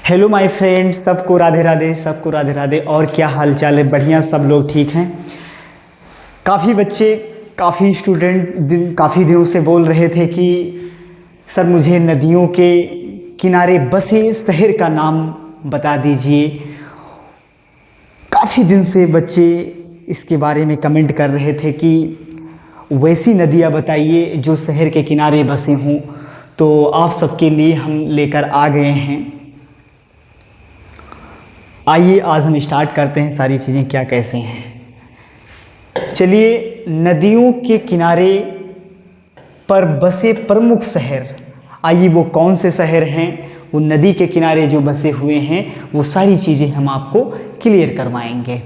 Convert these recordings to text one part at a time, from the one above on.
Hello my friends, सबको राधे राधे, सबको राधे राधे। और क्या हाल चाल है? बढ़िया, सब लोग ठीक हैं। काफ़ी बच्चे, काफ़ी स्टूडेंट काफ़ी दिनों से बोल रहे थे कि सर मुझे नदियों के किनारे बसे शहर का नाम बता दीजिए। काफ़ी दिन से बच्चे इसके बारे में कमेंट कर रहे थे कि वैसी नदियाँ बताइए जो शहर के किनारे बसे हों। तो आप सबके लिए हम लेकर आ गए हैं। आइए आज हम स्टार्ट करते हैं सारी चीज़ें क्या कैसे हैं। चलिए, नदियों के किनारे पर बसे प्रमुख शहर, आइए वो कौन से शहर हैं, वो नदी के किनारे जो बसे हुए हैं, वो सारी चीज़ें हम आपको क्लियर करवाएंगे।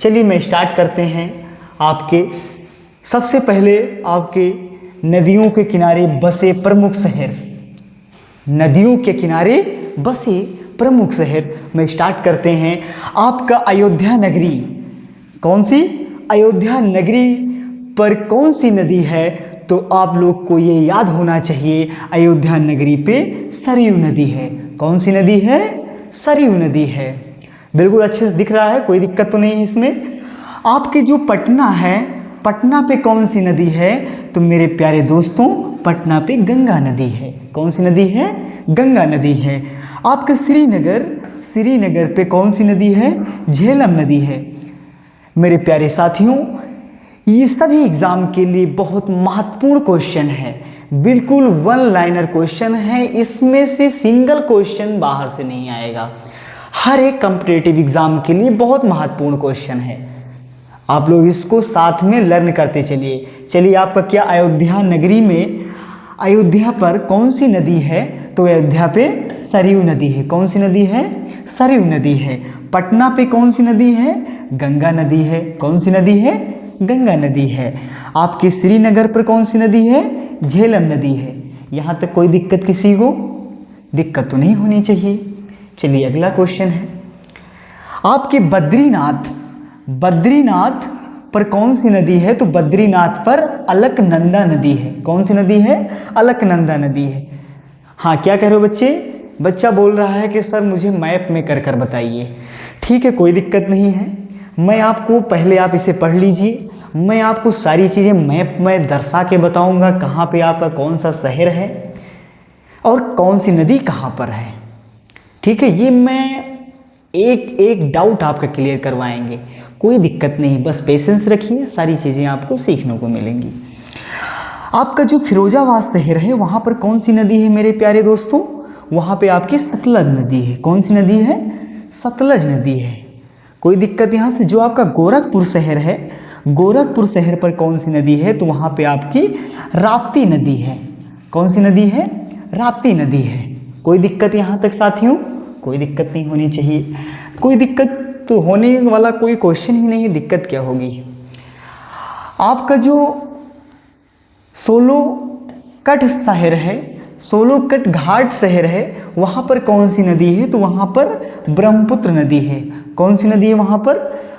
चलिए मैं स्टार्ट करते हैं। आपके सबसे पहले आपके नदियों के किनारे बसे प्रमुख शहर, नदियों के किनारे बसे प्रमुख शहर में स्टार्ट करते हैं। आपका अयोध्या नगरी, कौन सी? अयोध्या नगरी पर कौन सी नदी है? तो आप लोग को ये याद होना चाहिए, अयोध्या नगरी पे सरयू नदी है। कौन सी नदी है? सरयू नदी है। बिल्कुल अच्छे से दिख रहा है, कोई दिक्कत तो नहीं है इसमें। आपके जो पटना है, पटना पे कौन सी नदी है? तो मेरे प्यारे दोस्तों, पटना पे गंगा नदी है। कौन सी नदी है? गंगा नदी है। आपके श्रीनगर, श्रीनगर पे कौन सी नदी है? झेलम नदी है। मेरे प्यारे साथियों, ये सभी एग्जाम के लिए बहुत महत्वपूर्ण क्वेश्चन है, बिल्कुल वन लाइनर क्वेश्चन है। इसमें से सिंगल क्वेश्चन बाहर से नहीं आएगा। हर एक कॉम्पिटिटिव एग्जाम के लिए बहुत महत्वपूर्ण क्वेश्चन है। आप लोग इसको साथ में लर्न करते चलिए। चलिए, आपका क्या अयोध्या नगरी में, अयोध्या पर कौन सी नदी है? तो अयोध्या पे सरयू नदी है। कौन सी नदी है? सरयू नदी है। पटना पे कौन सी नदी है? गंगा नदी है। कौन सी नदी है? गंगा नदी है। आपके श्रीनगर पर कौन सी नदी है? झेलम नदी है। यहाँ तक कोई दिक्कत किसी को? दिक्कत तो नहीं होनी चाहिए। चलिए अगला क्वेश्चन है। आपके बद्रीनाथ, बद्रीनाथ पर कौन सी नदी है? तो बद्रीनाथ पर अलकनंदा नदी है। कौन सी नदी है? अलकनंदा नदी है। हाँ, क्या कह रहे हो बच्चे? बच्चा बोल रहा है कि सर मुझे मैप में कर कर बताइए। ठीक है, कोई दिक्कत नहीं है। मैं आपको, पहले आप इसे पढ़ लीजिए, मैं आपको सारी चीज़ें मैप में दर्शा के बताऊंगा, कहाँ पे आपका कौन सा शहर है और कौन सी नदी कहाँ पर है। ठीक है, ये मैं एक एक डाउट आपका क्लियर करवाएंगे, कोई दिक्कत नहीं, बस पेशेंस रखिए, सारी चीज़ें आपको सीखने को मिलेंगी। आपका जो फिरोजाबाद शहर है, वहाँ पर कौन सी नदी है मेरे प्यारे दोस्तों? वहाँ पे आपकी सतलज नदी है। कौन सी नदी है? सतलज नदी है। कोई दिक्कत यहाँ से? जो आपका गोरखपुर शहर है, गोरखपुर शहर पर कौन सी नदी है? तो वहाँ पे आपकी राप्ती नदी है। कौन सी नदी है? राप्ती नदी है। कोई दिक्कत यहाँ तक साथियों? कोई दिक्कत नहीं होनी चाहिए। कोई दिक्कत तो होने वाला कोई क्वेश्चन ही नहीं है, दिक्कत क्या होगी। आपका जो सोलोकट शहर है, सोलोकट घाट शहर है, वहाँ पर कौन सी नदी है? तो वहाँ पर ब्रह्मपुत्र नदी है। कौन सी नदी है वहाँ पर?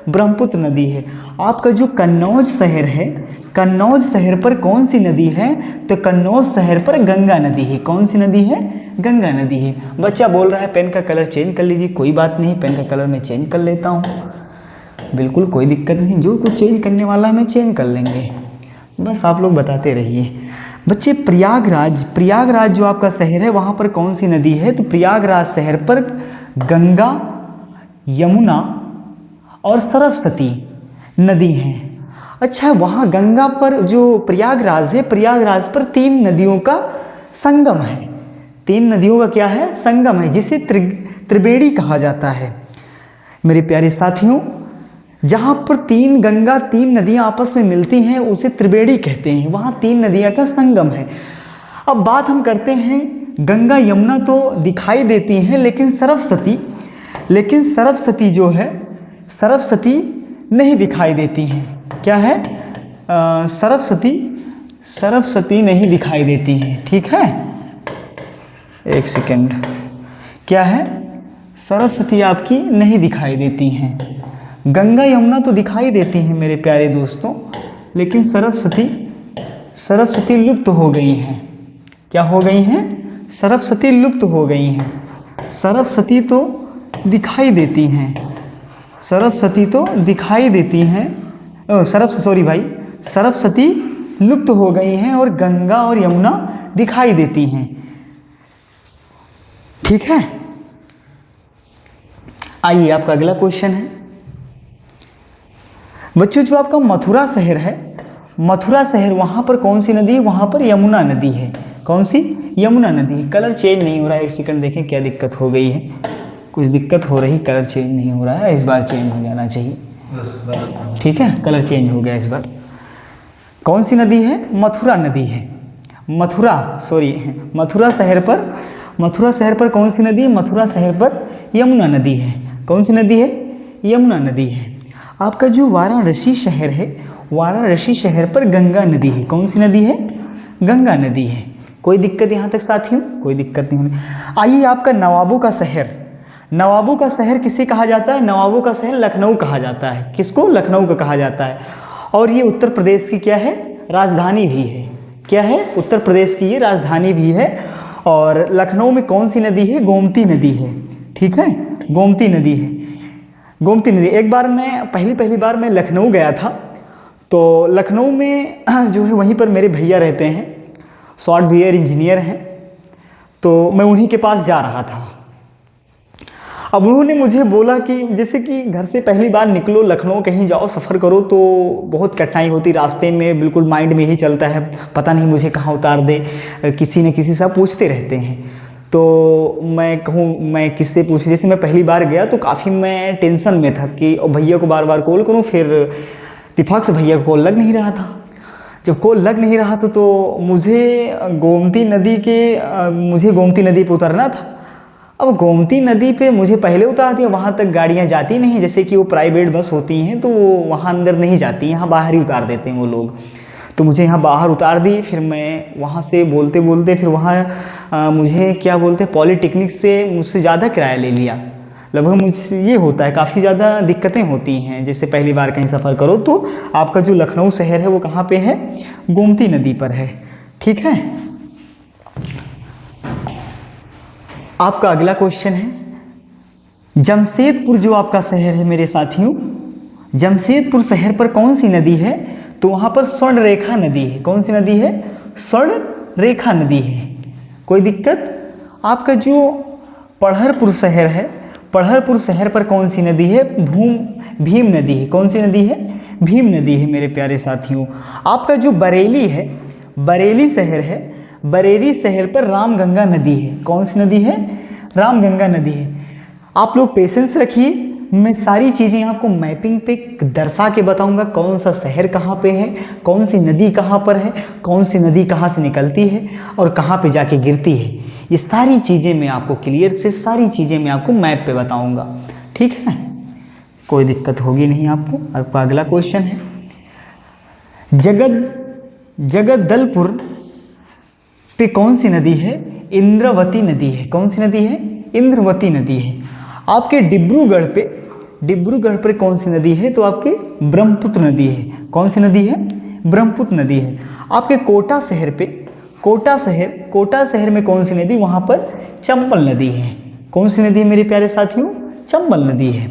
ब्रह्मपुत्र नदी है। आपका जो कन्नौज शहर है, कन्नौज शहर पर कौन सी नदी है? तो कन्नौज शहर पर गंगा नदी है। कौन सी नदी है? गंगा नदी है। बच्चा बोल रहा है पेन का कलर चेंज कर लीजिए। कोई बात नहीं, पेन का कलर मैं चेंज कर लेता हूँ, बिल्कुल कोई दिक्कत नहीं। जो कुछ चेंज करने वाला है मैं चेंज कर लेंगे, बस आप लोग बताते रहिए। बच्चे प्रयागराज, प्रयागराज जो आपका शहर है, वहाँ पर कौन सी नदी है? तो प्रयागराज शहर पर गंगा, यमुना और सरस्वती नदी हैं। अच्छा, वहाँ गंगा पर जो प्रयागराज है, प्रयागराज पर तीन नदियों का संगम है। तीन नदियों का क्या है? संगम है, जिसे त्रिवेणी कहा जाता है। मेरे प्यारे साथियों, जहाँ पर तीन गंगा, तीन नदियाँ आपस में मिलती हैं, उसे त्रिवेणी कहते हैं। वहाँ तीन नदियाँ का संगम है। अब बात हम करते हैं, गंगा यमुना तो दिखाई देती हैं, लेकिन सरस्वती जो है, सरस्वती नहीं दिखाई देती हैं। क्या है? सरस्वती नहीं दिखाई देती हैं। ठीक है, एक सेकेंड। क्या है? सरस्वती आपकी नहीं दिखाई देती हैं। गंगा यमुना तो दिखाई देती हैं मेरे प्यारे दोस्तों, लेकिन सरस्वती लुप्त हो गई हैं। क्या हो गई हैं? सरस्वती लुप्त हो गई हैं। सरस्वती तो दिखाई देती हैं, सरस्वती तो दिखाई देती हैं, सरस्वती लुप्त हो गई हैं और गंगा और यमुना दिखाई देती हैं। ठीक है, आइए आपका अगला क्वेश्चन है बच्चों, जो आपका मथुरा शहर है, मथुरा शहर वहाँ पर कौन सी नदी है? वहाँ पर यमुना नदी है। कौन सी? यमुना नदी है। कलर चेंज नहीं हो रहा है, एक सेकंड देखें क्या दिक्कत हो गई है, कुछ दिक्कत हो रही, कलर चेंज नहीं हो रहा है, इस बार चेंज हो जाना चाहिए। ठीक है, कलर चेंज हो गया इस बार। कौन सी नदी है? मथुरा नदी है। मथुरा शहर पर कौन सी नदी है? मथुरा शहर पर यमुना नदी है। कौन सी नदी है? यमुना नदी है। आपका जो वाराणसी शहर है, वाराणसी शहर पर गंगा नदी है। कौन सी नदी है? गंगा नदी है। कोई दिक्कत यहाँ तक साथियों? कोई दिक्कत नहीं होनी। आइए आपका नवाबों का शहर, नवाबों का शहर किसे कहा जाता है? नवाबों का शहर लखनऊ कहा जाता है। किसको? लखनऊ को कहा जाता है। और ये उत्तर प्रदेश की क्या है? राजधानी भी है। क्या है? उत्तर प्रदेश की ये राजधानी भी है। और लखनऊ में कौन सी नदी है? गोमती नदी है। ठीक है, गोमती नदी है। गोमती नदी, एक बार मैं पहली बार मैं लखनऊ गया था, तो लखनऊ में जो है वहीं पर मेरे भैया रहते हैं, सॉफ्टवेयर इंजीनियर हैं, तो मैं उन्हीं के पास जा रहा था। अब उन्होंने मुझे बोला कि जैसे कि घर से पहली बार निकलो, लखनऊ कहीं जाओ, सफ़र करो तो बहुत कठिनाई होती, रास्ते में बिल्कुल माइंड में ही चलता है, पता नहीं मुझे कहाँ उतार दे, किसी न किसी से पूछते रहते हैं। तो मैं कहूँ मैं किससे पूछूं? जैसे मैं पहली बार गया तो काफ़ी मैं टेंशन में था कि भैया को बार बार कॉल करूँ, फिर इत्तेफाक से भैया को कॉल लग नहीं रहा था। जब कॉल लग नहीं रहा था तो मुझे गोमती नदी पे उतरना था। अब गोमती नदी पे मुझे पहले उतार दिया, वहाँ तक गाड़ियाँ जाती नहीं, जैसे कि वो प्राइवेट बस होती हैं तो वो वहाँ अंदर नहीं जाती, यहाँ बाहर ही उतार देते हैं वो लोग। तो मुझे यहाँ बाहर उतार दी, फिर मैं वहाँ से बोलते बोलते फिर वहाँ मुझे क्या बोलते हैं, पॉलीटेक्निक से मुझसे ज़्यादा किराया ले लिया। लगभग मुझसे ये होता है, काफ़ी ज़्यादा दिक्कतें होती हैं जैसे पहली बार कहीं सफ़र करो। तो आपका जो लखनऊ शहर है वो कहाँ पे है? गोमती नदी पर है। ठीक है, आपका अगला क्वेश्चन है जमशेदपुर, जो आपका शहर है मेरे साथियों, जमशेदपुर शहर पर कौन सी नदी है? तो वहाँ पर स्वर्ण रेखा नदी है। कौन सी नदी है? स्वर्ण रेखा नदी है। कोई दिक्कत? आपका जो पढ़रपुर शहर है, पढ़रपुर शहर पर कौन सी नदी है? भीम नदी है। कौन सी नदी है? भीम नदी है मेरे प्यारे साथियों। आपका जो बरेली है, बरेली शहर है, बरेली शहर पर रामगंगा नदी है। कौन सी नदी है? रामगंगा नदी है। आप लोग पेशेंस रखिए, मैं सारी चीज़ें आपको मैपिंग पे दर्शा के बताऊंगा, कौन सा शहर कहाँ पे है, कौन सी नदी कहाँ पर है, कौन सी नदी कहाँ से निकलती है और कहाँ पे जाके गिरती है। ये सारी चीज़ें मैं आपको क्लियर से, सारी चीज़ें मैं आपको मैप पे बताऊंगा। ठीक है, कोई दिक्कत होगी नहीं आपको। आपका अगला क्वेश्चन है जगदलपुर पे कौन सी नदी है? इंद्रावती नदी है। कौन सी नदी है? इंद्रावती नदी है। आपके डिब्रूगढ़ पर कौन सी नदी है? तो आपके ब्रह्मपुत्र नदी है। कौन सी नदी है? ब्रह्मपुत्र नदी है। आपके कोटा शहर पे, कोटा शहर में कौन सी नदी? वहाँ पर चंबल नदी है। कौन सी नदी है मेरे प्यारे साथियों? चंबल नदी है।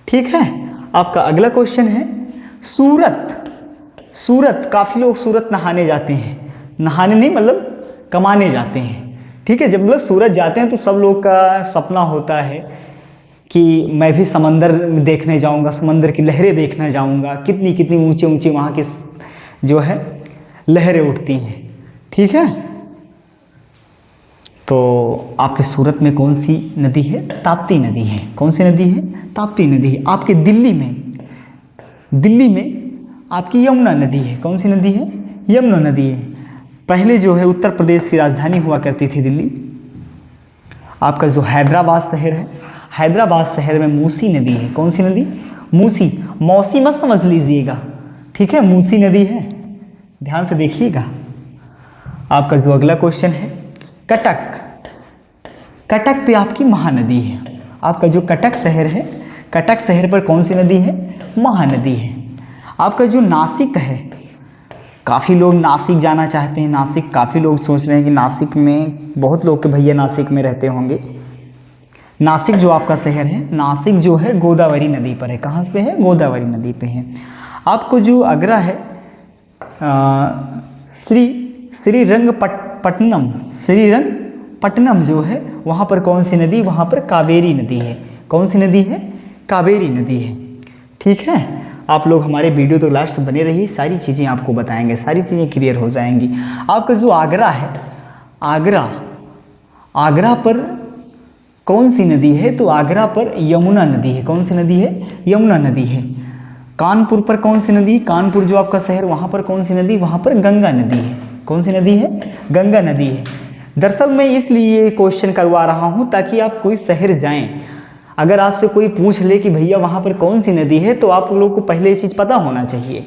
ठीक है, आपका अगला क्वेश्चन है सूरत। काफ़ी लोग सूरत नहाने जाते हैं, नहाने नहीं मतलब कमाने जाते हैं। ठीक है, जब लोग सूरत जाते हैं तो सब लोग का सपना होता है कि मैं भी समंदर देखने जाऊंगा, समंदर की लहरें देखने जाऊंगा, कितनी कितनी ऊंचे ऊंचे वहाँ की जो है लहरें उठती हैं। ठीक है, तो आपके सूरत में कौन सी नदी है? ताप्ती नदी है। कौन सी नदी है? ताप्ती नदी है। आपके दिल्ली में आपकी यमुना नदी है। कौन सी नदी है? यमुना नदी है। पहले जो है उत्तर प्रदेश की राजधानी हुआ करती थी दिल्ली। आपका जो हैदराबाद शहर है, हैदराबाद शहर में मूसी नदी है। कौन सी नदी? मूसी। मौसी मत समझ लीजिएगा, ठीक है, मूसी नदी है, ध्यान से देखिएगा। आपका जो अगला क्वेश्चन है कटक पे आपकी महानदी है। आपका जो कटक शहर है, कटक शहर पर कौन सी नदी है? महानदी है। आपका जो नासिक है, काफ़ी लोग नासिक जाना चाहते हैं। नासिक काफ़ी लोग सोच रहे हैं कि नासिक में बहुत लोग के भैया नासिक में रहते होंगे, नासिक जो आपका शहर है, नासिक जो है गोदावरी नदी पर है। कहाँ पे है? गोदावरी नदी पे है। आपको जो आगरा है, श्रीरंगपट्टनम, श्रीरंगपट्टनम जो है वहाँ पर कौन सी नदी? वहाँ पर कावेरी नदी है। कौन सी नदी है? कावेरी नदी है। ठीक है, आप लोग हमारे वीडियो तो लास्ट बने रहिए, सारी चीज़ें आपको बताएंगे, सारी चीज़ें क्लियर हो जाएंगी। आपका जो आगरा है, आगरा पर कौन सी नदी है? तो आगरा पर यमुना नदी है। कौन सी नदी है? यमुना नदी है। कानपुर पर कौन सी नदी? कानपुर जो आपका शहर, वहाँ पर कौन सी नदी? वहाँ पर गंगा नदी है। कौन सी नदी है? गंगा नदी है। दरअसल मैं इसलिए क्वेश्चन करवा रहा हूँ ताकि आप कोई शहर जाएं, अगर आपसे कोई पूछ ले कि भैया वहाँ पर कौन सी नदी है, तो आप लोगों को पहले ये चीज़ पता होना चाहिए।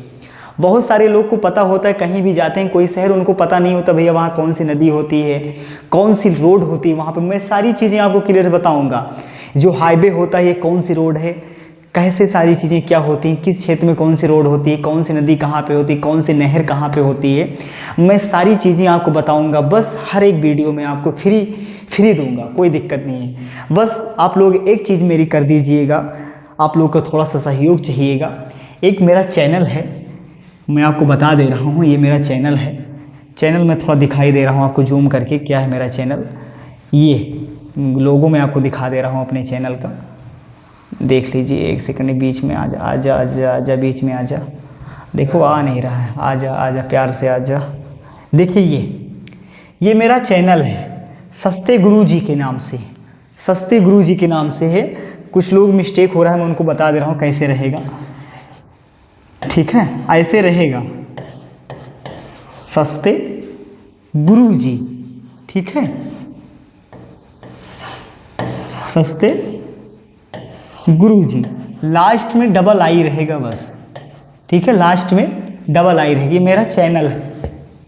बहुत सारे लोग को पता होता है, कहीं भी जाते हैं कोई शहर, उनको पता नहीं होता भैया वहाँ कौन सी नदी होती है, कौन सी रोड होती है। वहाँ पर मैं सारी चीज़ें आपको क्लियर बताऊँगा। जो हाईवे होता है ये कौन सी रोड है, कैसे सारी चीज़ें क्या होती हैं, किस क्षेत्र में कौन सी रोड होती है, कौन सी नदी कहाँ पे होती है, कौन सी नहर कहाँ पे होती है, मैं सारी चीज़ें आपको बताऊंगा। बस हर एक वीडियो में आपको फ्री दूंगा, कोई दिक्कत नहीं है। बस आप लोग एक चीज़ मेरी कर दीजिएगा, आप लोग को थोड़ा सा सहयोग चाहिएगा। एक मेरा चैनल है, मैं आपको बता दे रहा हूँ, ये मेरा चैनल है। चैनल में थोड़ा दिखाई दे रहा हूँ आपको जूम करके, क्या है मेरा चैनल, ये लोगो में आपको दिखा दे रहा हूँ अपने चैनल का। देख लीजिए, एक सेकंड, बीच में आजा आजा आजा आजा, बीच में आजा। देखो आ नहीं रहा है, आजा आजा, प्यार से आजा। देखिए ये मेरा चैनल है, सस्ते गुरुजी के नाम से, सस्ते गुरुजी के नाम से है। कुछ लोग मिस्टेक हो रहा है, मैं उनको बता दे रहा हूँ कैसे रहेगा। ठीक है, ऐसे रहेगा, सस्ते गुरुजी। ठीक है, सस्ते गुरुजी, लास्ट में डबल आई रहेगा बस। ठीक है, लास्ट में डबल आई रहेगी। मेरा चैनल है,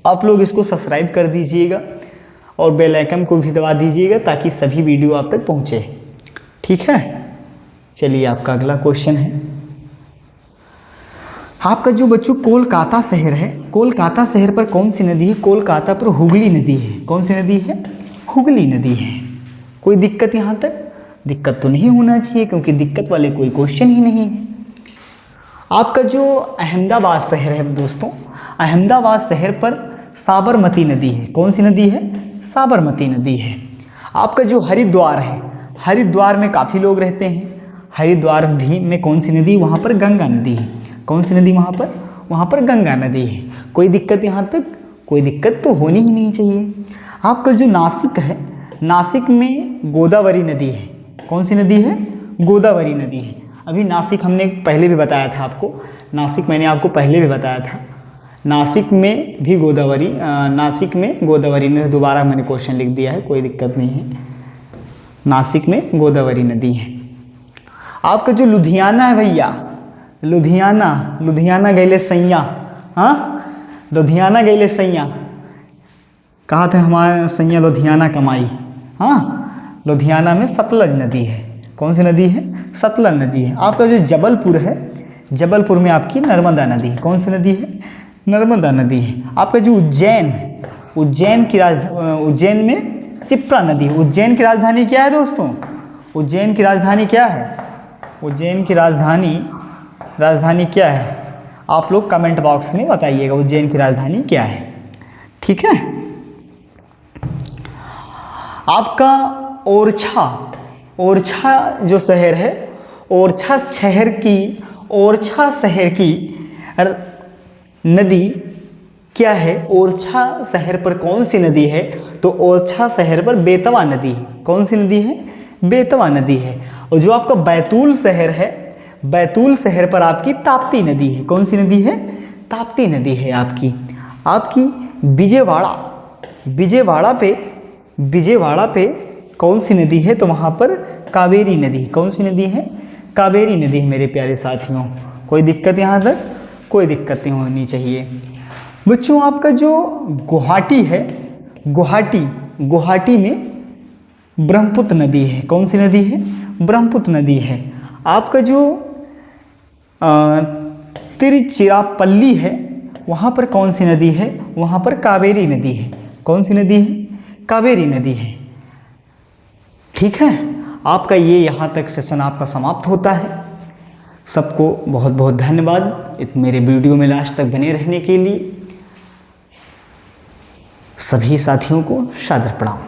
आप लोग इसको सब्सक्राइब कर दीजिएगा और बेल आइकन को भी दबा दीजिएगा ताकि सभी वीडियो आप तक पहुंचे। ठीक है, चलिए आपका अगला क्वेश्चन है। आपका जो बच्चों कोलकाता शहर है, कोलकाता शहर पर कौन सी नदी है? कोलकाता पर हुगली नदी है। कौन सी नदी है? हुगली नदी है। कोई दिक्कत यहाँ तक? दिक्कत तो नहीं होना चाहिए, क्योंकि दिक्कत वाले कोई क्वेश्चन ही नहीं है। आपका जो अहमदाबाद शहर है दोस्तों, अहमदाबाद शहर पर साबरमती नदी है। कौन सी नदी है? साबरमती नदी है। आपका जो हरिद्वार है, हरिद्वार में काफ़ी लोग रहते हैं, हरिद्वार भी में कौन सी नदी? वहाँ पर गंगा नदी है। कौन सी नदी वहाँ पर? वहाँ पर गंगा नदी है। कोई दिक्कत यहाँ तक? कोई दिक्कत तो होनी ही नहीं चाहिए। आपका जो नासिक है, नासिक में गोदावरी नदी है। कौन सी नदी है? गोदावरी नदी है। अभी नासिक हमने पहले भी बताया था आपको, नासिक मैंने आपको पहले भी बताया था, नासिक में भी गोदावरी, नासिक में गोदावरी नदी। दोबारा मैंने क्वेश्चन लिख दिया है, कोई दिक्कत नहीं है, नासिक में गोदावरी नदी है। आपका जो लुधियाना है भैया, लुधियाना, लुधियाना गैले सैया, हाँ लुधियाना गैले सैया, कहा थे हमारे सैया लुधियाना कमाई। हाँ, लुधियाना में सतलज नदी है। कौन सी नदी है? सतलज नदी है। आपका जो जबलपुर है, जबलपुर में आपकी नर्मदा नदी है। कौन सी नदी है? नर्मदा नदी है। आपका जो उज्जैन है, उज्जैन की उज्जैन में शिप्रा नदी है। उज्जैन की राजधानी क्या है दोस्तों? उज्जैन की राजधानी क्या है? उज्जैन की राजधानी क्या है? आप लोग कमेंट बॉक्स में बताइएगा उज्जैन की राजधानी क्या है। ठीक है, आपका ओरछा, ओरछा जो शहर है, ओरछा शहर की नदी क्या है? ओरछा शहर पर कौन सी नदी है? तो ओरछा शहर पर बेतवा नदी है। कौन सी नदी है? बेतवा नदी है। और जो आपका बैतूल शहर है, बैतूल शहर पर आपकी ताप्ती नदी है। कौन सी नदी है? ताप्ती नदी है आपकी विजयवाड़ा, विजयवाड़ा पे कौन सी नदी है? तो वहाँ पर कावेरी नदी। कौन सी नदी है? कावेरी नदी है मेरे प्यारे साथियों। कोई दिक्कत यहाँ तक? कोई दिक्कत नहीं होनी चाहिए। बच्चों आपका जो गुवाहाटी है, गुवाहाटी में ब्रह्मपुत्र नदी है। कौन सी नदी है? ब्रह्मपुत्र नदी है। आपका जो तिरुचिरापल्ली है, वहाँ पर कौन सी नदी है? वहाँ पर कावेरी नदी है। कौन सी नदी है? कावेरी नदी है। ठीक है, आपका ये यहाँ तक सेशन आपका समाप्त होता है। सबको बहुत बहुत धन्यवाद मेरे वीडियो में लास्ट तक बने रहने के लिए। सभी साथियों को सादर प्रणाम।